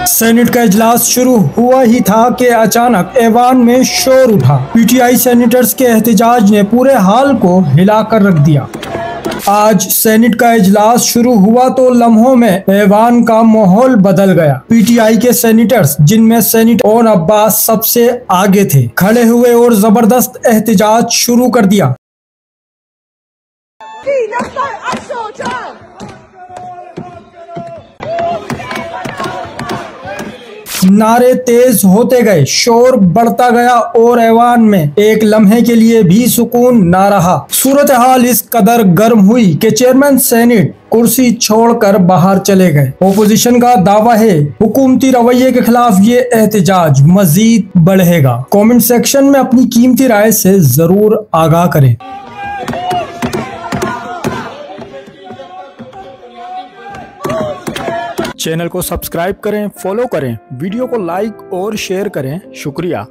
Senate का इजलास शुरू हुआ ही था कि अचानक ऐवान में शोर उठा। पीटीआई सेनेटर्स के एहतजाज ने पूरे हाल को हिलाकर रख दिया। आज सेनेट का इजलास शुरू हुआ तो लम्हों में ऐवान का माहौल बदल गया। पीटीआई के सेनेटर्स, जिनमें सेनेटर ओन अब्बास सबसे आगे थे, खड़े हुए और जबरदस्त एहतजाज शुरू कर दिया। नारे तेज होते गए, शोर बढ़ता गया और ऐवान में एक लम्हे के लिए भी सुकून ना रहा। सूरत हाल इस कदर गर्म हुई कि चेयरमैन सेनेट कुर्सी छोड़कर बाहर चले गए। ओपोजिशन का दावा है हुकूमती रवैये के खिलाफ ये एहतजाज मजीद बढ़ेगा। कमेंट सेक्शन में अपनी कीमती राय से जरूर आगाह करें। चैनल को सब्सक्राइब करें, फॉलो करें, वीडियो को लाइक और शेयर करें। शुक्रिया।